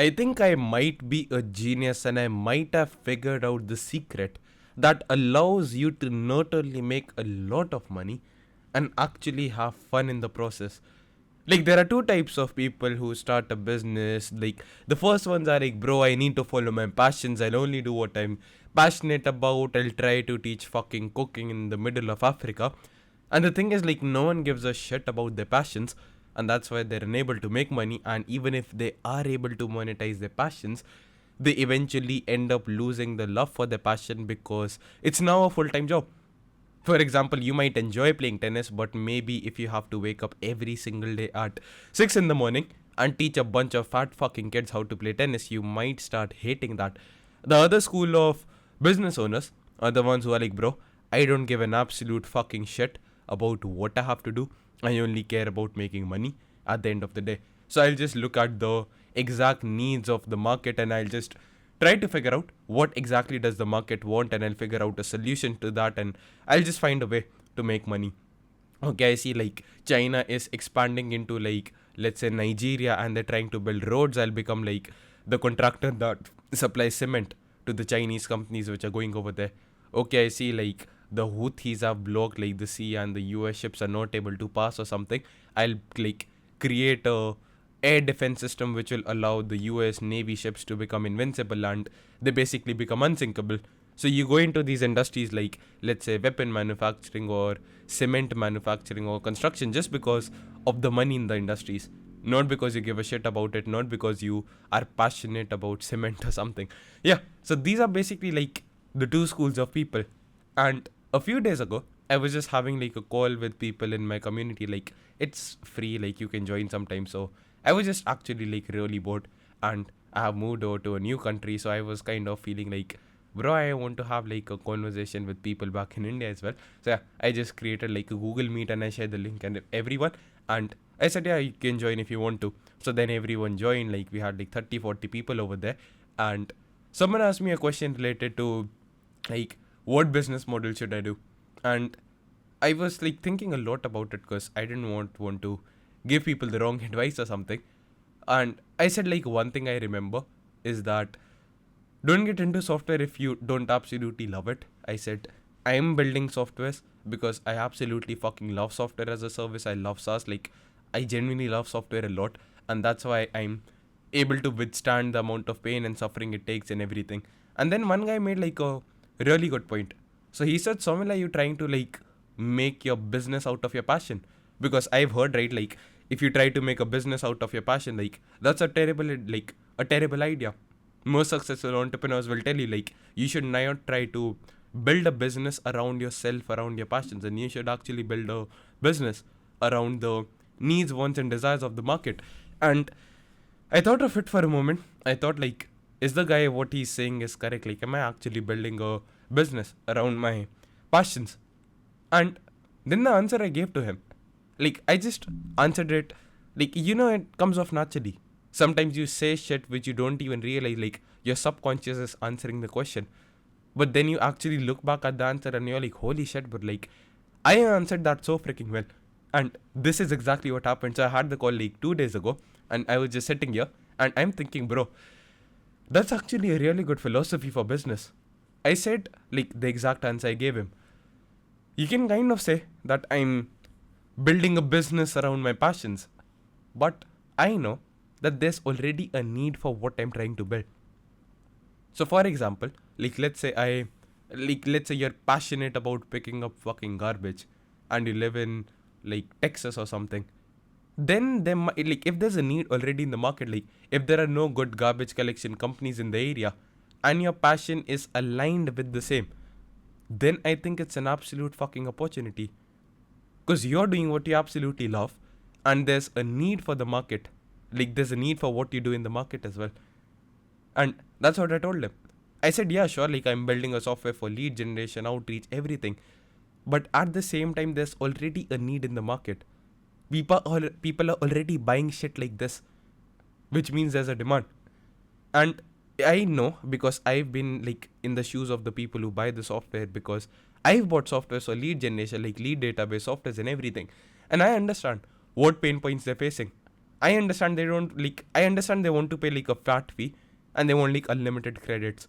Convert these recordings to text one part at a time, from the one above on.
I think I might be a genius and I might have figured out the secret that allows you to not only make a lot of money and actually have fun in the process. Like, there are two types of people who start a business. Like, the first ones are like, bro, I need to follow my passions. I'll only do what I'm passionate about. I'll try to teach fucking cooking in the middle of Africa. And the thing is, like, no one gives a shit about their passions, and that's why they're unable to make money. And even if they are able to monetize their passions, they eventually end up losing the love for their passion because it's now a full time job. For example, you might enjoy playing tennis, but maybe if you have to wake up every single day at 6 in the morning and teach a bunch of fat fucking kids how to play tennis, you might start hating that. The other school of business owners are the ones who are like, bro, I don't give an absolute fucking shit about what I have to do. I only care about making money at the end of the day. So I'll just look at the exact needs of the market and I'll just try to figure out what exactly does the market want, and I'll figure out a solution to that, and I'll just find a way to make money. Okay, I see like China is expanding into, like, let's say Nigeria, and they're trying to build roads. I'll become like the contractor that supplies cement to the Chinese companies which are going over there. Okay, I see like the Houthis have blocked like the sea and the US ships are not able to pass or something. I'll like create a air defense system which will allow the US Navy ships to become invincible and they basically become unsinkable. So you go into these industries like, let's say, weapon manufacturing or cement manufacturing or construction just because of the money in the industries. Not because you give a shit about it, not because you are passionate about cement or something. Yeah, so these are basically like the two schools of people. And a few days ago, I was just having like a call with people in my community. Like, it's free, like you can join sometime. So I was just actually like really bored, and I have moved over to a new country. So I was kind of feeling like, bro, I want to have like a conversation with people back in India as well. So yeah, I just created like a Google Meet and I shared the link and everyone. And I said, yeah, you can join if you want to. So then everyone joined. Like, we had like 30-40 people over there. And someone asked me a question related to like, what business model should I do? And I was like thinking a lot about it because I didn't want to give people the wrong advice or something. And I said, like, one thing I remember is that don't get into software if you don't absolutely love it. I said, I am building softwares because I absolutely fucking love software as a service. I love SaaS. Like, I genuinely love software a lot. And that's why I'm able to withstand the amount of pain and suffering it takes and everything. And then one guy made like a really good point. So he said, Somil, are you trying to like make your business out of your passion? Because I've heard, right, like, if you try to make a business out of your passion, like, that's a terrible idea. Most successful entrepreneurs will tell you, like, you should not try to build a business around yourself, around your passions, and you should actually build a business around the needs, wants, and desires of the market. And I thought of it for a moment. I thought, like, is the guy what he's saying is correct? Like, am I actually building a business around my passions? And then the answer I gave to him, like, I just answered it, like, it comes off naturally. Sometimes you say shit which you don't even realize, like, your subconscious is answering the question. But then you actually look back at the answer and you're like, holy shit, but like, I answered that so freaking well. And this is exactly what happened. So I had the call like 2 days ago, and I was just sitting here and I'm thinking, bro, that's actually a really good philosophy for business. I said, like, the exact answer I gave him. You can kind of say that I'm building a business around my passions, but I know that there's already a need for what I'm trying to build. So, for example, like, let's say you're passionate about picking up fucking garbage, and you live in like Texas or something. Then there might, like, if there's a need already in the market, like if there are no good garbage collection companies in the area, and your passion is aligned with the same, then I think it's an absolute fucking opportunity. Because you're doing what you absolutely love, and there's a need for the market. Like, there's a need for what you do in the market as well. And that's what I told him. I said, yeah, sure, like, I'm building a software for lead generation, outreach, everything. But at the same time, there's already a need in the market. People are already buying shit like this, which means there's a demand. And I know because I've been like in the shoes of the people who buy the software, because I've bought software for lead generation, like lead database softwares and everything. And I understand what pain points they're facing. I understand I understand they want to pay like a flat fee, and they want like unlimited credits.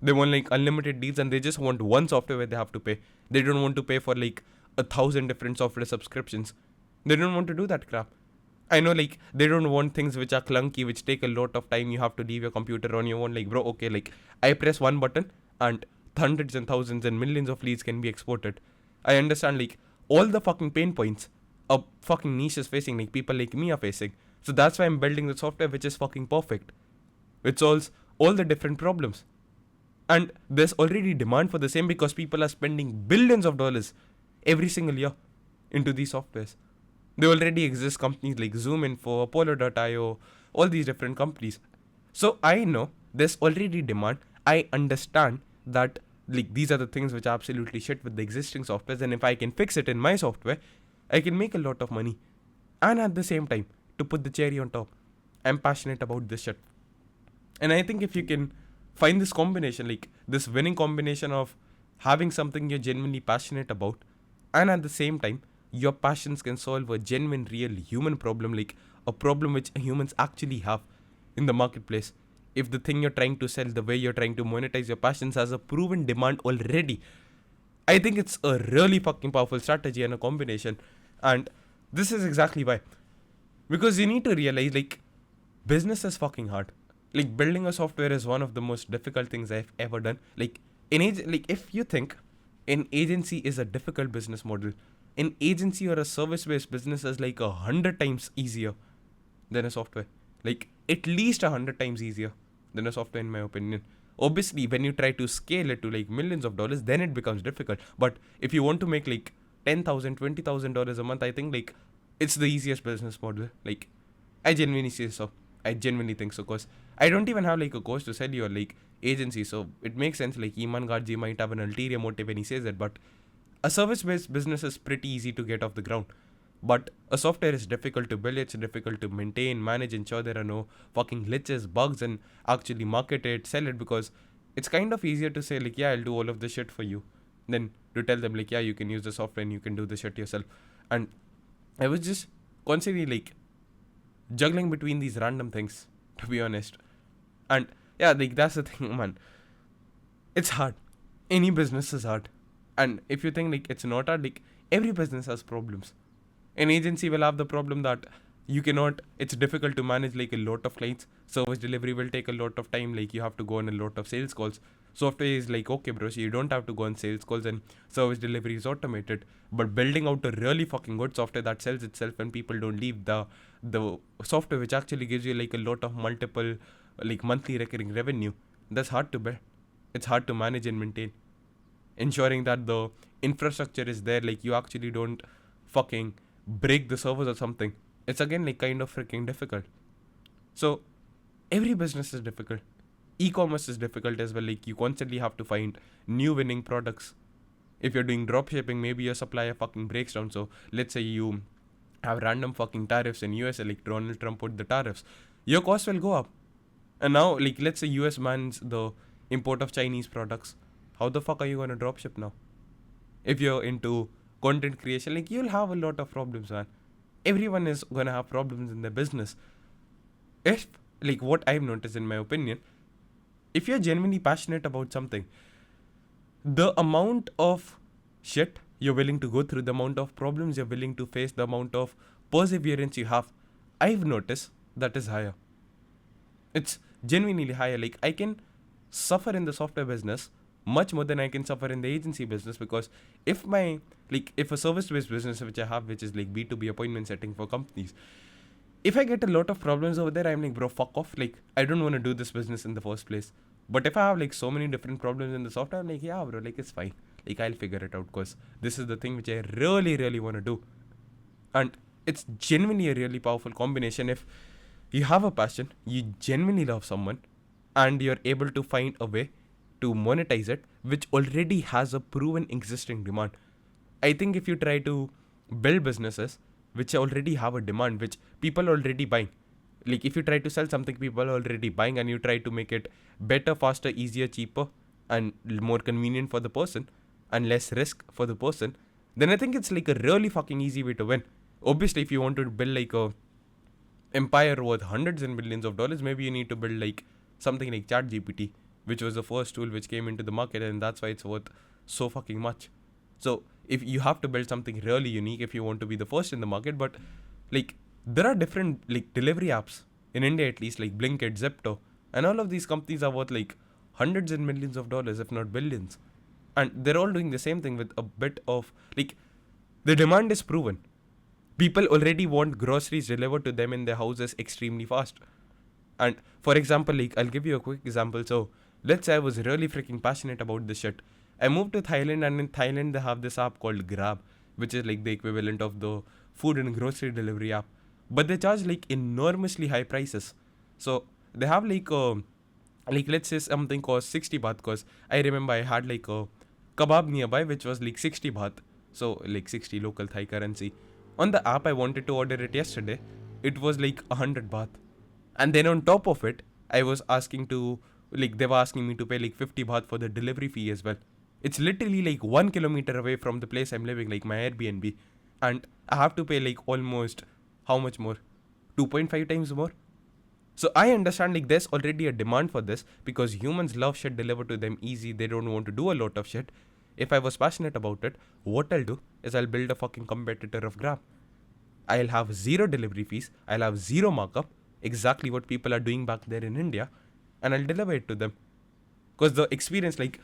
They want like unlimited deals, and they just want one software where they have to pay. They don't want to pay for like 1,000 different software subscriptions. They don't want to do that crap. I know like they don't want things which are clunky, which take a lot of time. You have to leave your computer on your own. Like, bro, okay, like I press one button and hundreds and thousands and millions of leads can be exported. I understand like all the fucking pain points a fucking niche is facing, like people like me are facing. So that's why I'm building the software which is fucking perfect. It solves all the different problems. And there's already demand for the same because people are spending billions of dollars every single year into these softwares. There already exist companies like ZoomInfo, Apollo.io, all these different companies. So I know there's already demand. I understand that like these are the things which are absolutely shit with the existing softwares, and if I can fix it in my software, I can make a lot of money. And at the same time, to put the cherry on top, I'm passionate about this shit. And I think if you can find this combination, like this winning combination of having something you're genuinely passionate about, and at the same time, your passions can solve a genuine, real human problem, like a problem which humans actually have in the marketplace. If the thing you're trying to sell, the way you're trying to monetize your passions has a proven demand already, I think it's a really fucking powerful strategy and a combination. And this is exactly why. Because you need to realize, like, business is fucking hard. Like, building a software is one of the most difficult things I've ever done. Like, if you think an agency is a difficult business model, an agency or a service-based business is like 100 times easier than a software. Like, at least 100 times easier than a software, in my opinion. Obviously, when you try to scale it to like millions of dollars, then it becomes difficult. But if you want to make like $10,000, $20,000 a month, I think like it's the easiest business model. Like, I genuinely say so. I genuinely think so, because I don't even have like a course to sell you or like agency, so it makes sense. Like, Iman Garji might have an ulterior motive when he says it, but a service-based business is pretty easy to get off the ground. But a software is difficult to build, it's difficult to maintain, manage, ensure there are no fucking glitches, bugs, and actually market it, sell it, because it's kind of easier to say like, yeah, I'll do all of this shit for you, than to tell them like, yeah, you can use the software and you can do the shit yourself. And I was just constantly like juggling between these random things, to be honest. And yeah, like that's the thing, man. It's hard. Any business is hard. And if you think like it's not hard, like every business has problems. An agency will have the problem that it's difficult to manage like a lot of clients. Service delivery will take a lot of time, like you have to go on a lot of sales calls. Software is like, okay bro, so you don't have to go on sales calls, and service delivery is automated. But building out a really fucking good software that sells itself and people don't leave, the software which actually gives you like a lot of multiple like monthly recurring revenue, that's hard to build. It's hard to manage and maintain. Ensuring that the infrastructure is there, like you actually don't fucking break the servers or something, it's again like kind of freaking difficult. So every business is difficult. E-commerce is difficult as well. Like, you constantly have to find new winning products. If you're doing drop shipping, maybe your supplier fucking breaks down. So let's say you have random fucking tariffs in USA, like Donald Trump put the tariffs, your costs will go up. And now, like, let's say US bans the import of Chinese products. How the fuck are you gonna drop ship now? If you're into content creation, like, you'll have a lot of problems, man. Everyone is gonna have problems in their business. If, like, what I've noticed, in my opinion, if you're genuinely passionate about something, the amount of shit you're willing to go through, the amount of problems you're willing to face, the amount of perseverance you have, I've noticed that is higher. It's genuinely higher. Like, I can suffer in the software business much more than I can suffer in the agency business, because if a service-based business which I have, which is like B2B appointment setting for companies, if I get a lot of problems over there, I'm like, bro, fuck off. Like, I don't want to do this business in the first place. But if I have like so many different problems in the software, I'm like, yeah, bro, like it's fine. Like, I'll figure it out, because this is the thing which I really, really want to do. And it's genuinely a really powerful combination. If you have a passion, you genuinely love someone, and you're able to find a way to monetize it, which already has a proven existing demand. I think if you try to build businesses which already have a demand, which people are already buying, like if you try to sell something people are already buying, and you try to make it better, faster, easier, cheaper, and more convenient for the person, and less risk for the person, then I think it's like a really fucking easy way to win. Obviously, if you want to build like empire worth hundreds and billions of dollars, maybe you need to build like something like ChatGPT, which was the first tool which came into the market, and that's why it's worth so fucking much. So if you have to build something really unique if you want to be the first in the market, but like there are different like delivery apps in India at least, like Blinkit, Zepto, and all of these companies are worth like hundreds and millions of dollars, if not billions, and they're all doing the same thing with a bit of like the demand is proven. People already want groceries delivered to them in their houses extremely fast. And for example, like I'll give you a quick example. So let's say I was really freaking passionate about this shit. I moved to Thailand, and in Thailand they have this app called Grab, which is like the equivalent of the food and grocery delivery app. But they charge like enormously high prices. So they have like let's say something costs 60 baht, because I remember I had like a kebab nearby which was like 60 baht. So like 60 local Thai currency. On the app I wanted to order it yesterday. It was like 100 baht. And then on top of it, I was asking to like they were asking me to pay like 50 baht for the delivery fee as well. It's literally like 1 kilometer away from the place I'm living, like my Airbnb. And I have to pay like almost how much more? 2.5 times more. So I understand like there's already a demand for this because humans love shit delivered to them easy. They don't want to do a lot of shit. If I was passionate about it, what I'll do is I'll build a fucking competitor of Grab. I'll have zero delivery fees. I'll have zero markup. Exactly what people are doing back there in India, and I'll deliver it to them. Because the experience, like,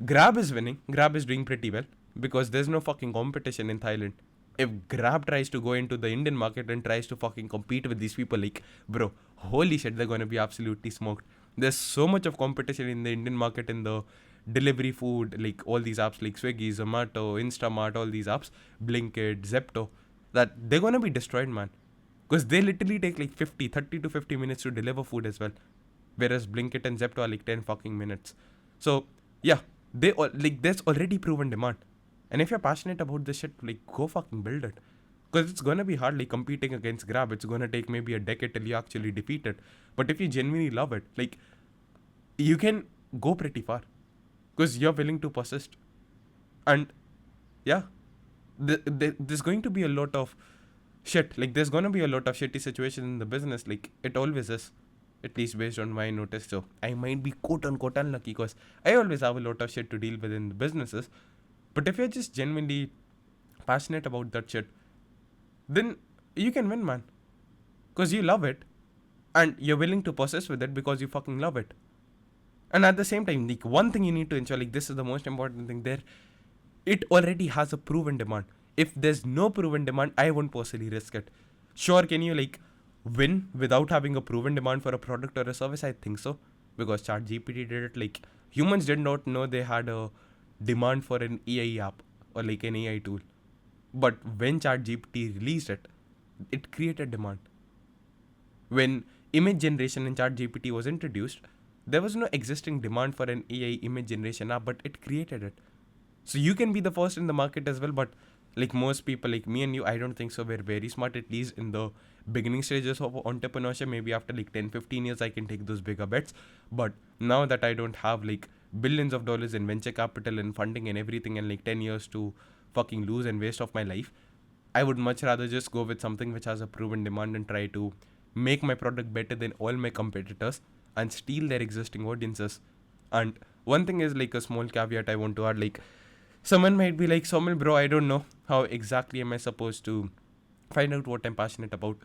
Grab is winning. Grab is doing pretty well because there's no fucking competition in Thailand. If Grab tries to go into the Indian market and tries to fucking compete with these people, like, bro, holy shit, they're gonna be absolutely smoked. There's so much of competition in the Indian market in the delivery food, like all these apps like Swiggy, Zomato, Instamart, all these apps, Blinkit, Zepto, that they're gonna be destroyed, man. Because they literally take like 30 to 50 minutes to deliver food as well. Whereas Blinkit and Zepto are like 10 fucking minutes. So, yeah, like there's already proven demand. And if you're passionate about this shit, like go fucking build it. Because it's gonna be hard like competing against Grab. It's gonna take maybe a decade till you actually defeat it. But if you genuinely love it, like you can go pretty far. Because you're willing to persist. And yeah, there's going to be a lot of shit. Like there's gonna be a lot of shitty situations in the business. Like it always is. At least based on my notice. So I might be quote unquote unlucky because I always have a lot of shit to deal with in the businesses. But if you're just genuinely passionate about that shit, then you can win, man. Because you love it. And you're willing to persist with it because you fucking love it. And at the same time, like one thing you need to ensure, like this is the most important thing there, it already has a proven demand. If there's no proven demand, I won't personally risk it. Sure, can you like win without having a proven demand for a product or a service? I think so. Because ChatGPT did it. Like humans did not know they had a demand for an AI app or like an AI tool. But when ChatGPT released it, it created demand. When image generation in ChatGPT was introduced, there was no existing demand for an AI image generation app, but it created it. So you can be the first in the market as well, but like most people like me and you, I don't think so. We're very smart, at least in the beginning stages of entrepreneurship. Maybe after like 10-15 years I can take those bigger bets. But now that I don't have like billions of dollars in venture capital and funding and everything, and like 10 years to fucking lose and waste of my life, I would much rather just go with something which has a proven demand and try to make my product better than all my competitors and steal their existing audiences. And one thing is like a small caveat I want to add, like someone might be like, Somil bro, I don't know how exactly am I supposed to find out what I'm passionate about.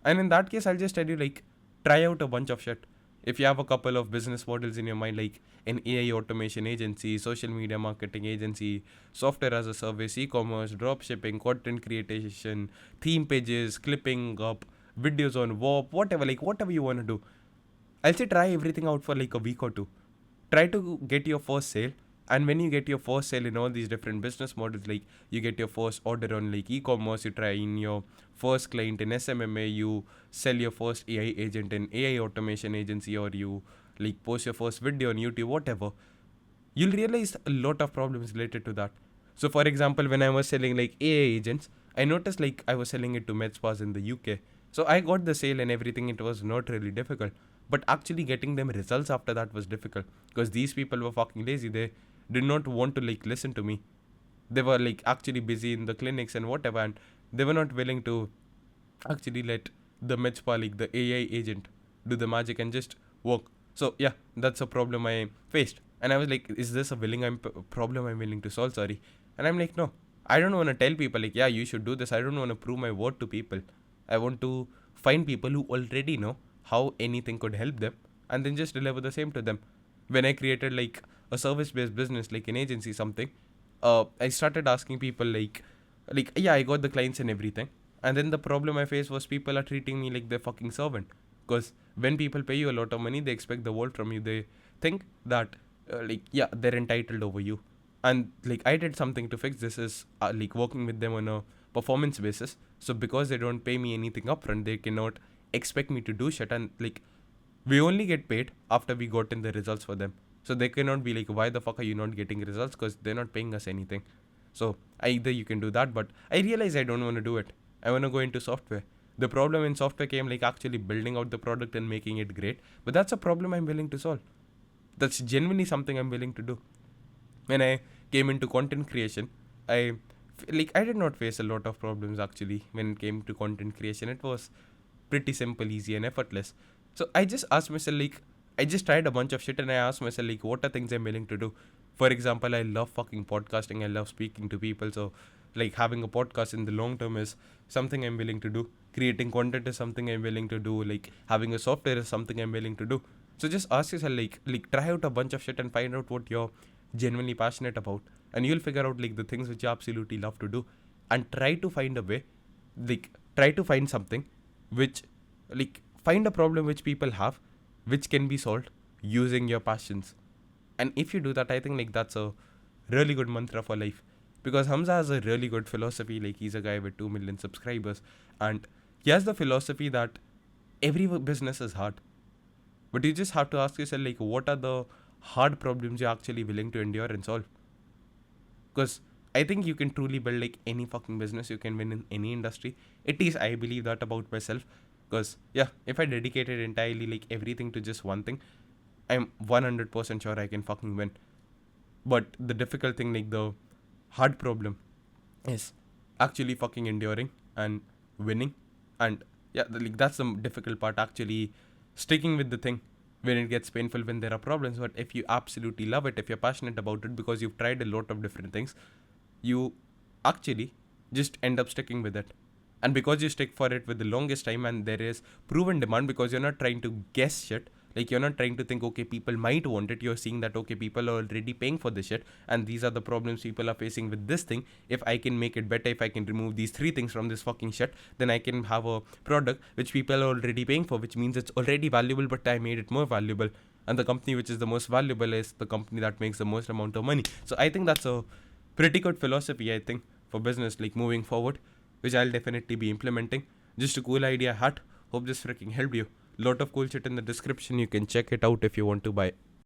And in that case, I'll just tell you, like, try out a bunch of shit. If you have a couple of business models in your mind, like an AI automation agency, social media marketing agency, software as a service, e-commerce, drop shipping, content creation, theme pages, clipping up, videos on WAP, whatever, like whatever you want to do, I'll say try everything out for like a week or two. Try to get your first sale. And when you get your first sale in all these different business models, like you get your first order on like e-commerce, you try in your first client in SMMA, you sell your first AI agent in AI automation agency, or you like post your first video on YouTube, whatever, you'll realize a lot of problems related to that. So for example, when I was selling like AI agents, I noticed like I was selling it to med spas in the UK. So I got the sale and everything, it was not really difficult. But actually getting them results after that was difficult because these people were fucking lazy. They did not want to like listen to me. They were like actually busy in the clinics and whatever, and they were not willing to actually let the Mechpa, like the AI agent, do the magic and just work. So yeah, that's a problem I faced. And I was like, is this a problem I'm willing to solve? Sorry. And I'm like, no, I don't want to tell people like, yeah, you should do this. I don't want to prove my word to people. I want to find people who already know how anything could help them and then just deliver the same to them. When I created like a service based business, like an agency, something, I started asking people like, yeah, I got the clients and everything. And then the problem I faced was people are treating me like their fucking servant. Because when people pay you a lot of money, they expect the world from you. They think that, like, yeah, they're entitled over you. And like, I did something to fix this is like working with them on a performance basis. So because they don't pay me anything upfront, they cannot expect me to do shit. And like, we only get paid after we got in the results for them. So they cannot be like, why the fuck are you not getting results? Because they're not paying us anything. So either you can do that, but I realize I don't want to do it. I want to go into software. The problem in software came like actually building out the product and making it great. But that's a problem I'm willing to solve. That's genuinely something I'm willing to do. When I came into content creation, I did not face a lot of problems actually when it came to content creation. It was pretty simple, easy, and effortless. So I just asked myself like, I just tried a bunch of shit and I asked myself like, what are things I'm willing to do? For example, I love fucking podcasting. I love speaking to people. So like having a podcast in the long term is something I'm willing to do. Creating content is something I'm willing to do. Like having a software is something I'm willing to do. So just ask yourself like try out a bunch of shit and find out what you're genuinely passionate about, and you'll figure out like the things which you absolutely love to do, and try to find a way, like try to find something which, like, find a problem which people have which can be solved using your passions. And if you do that, I think like that's a really good mantra for life, because Hamza has a really good philosophy. Like, he's a guy with 2 million subscribers, and he has the philosophy that every business is hard, but you just have to ask yourself like, what are the hard problems you're actually willing to endure and solve? Because I think you can truly build like any fucking business. You can win in any industry. At least I believe that about myself. Because yeah, if I dedicated entirely like everything to just one thing, I'm 100% sure I can fucking win. But the difficult thing, like the hard problem, is actually fucking enduring and winning. And yeah, like that's the difficult part, actually sticking with the thing when it gets painful, when there are problems. But if you absolutely love it, if you're passionate about it because you've tried a lot of different things, you actually just end up sticking with it. And because you stick for it with the longest time, and there is proven demand, because you're not trying to guess shit, like you're not trying to think, okay, people might want it. You're seeing that, okay, people are already paying for this shit, and these are the problems people are facing with this thing. If I can make it better, if I can remove these 3 things from this fucking shit, then I can have a product which people are already paying for, which means it's already valuable, but I made it more valuable. And the company which is the most valuable is the company that makes the most amount of money. So I think that's a pretty good philosophy, I think, for business, like moving forward, which I'll definitely be implementing. Just a cool idea I had. Hope this freaking helped you. Lot of cool shit in the description. You can check it out if you want to buy.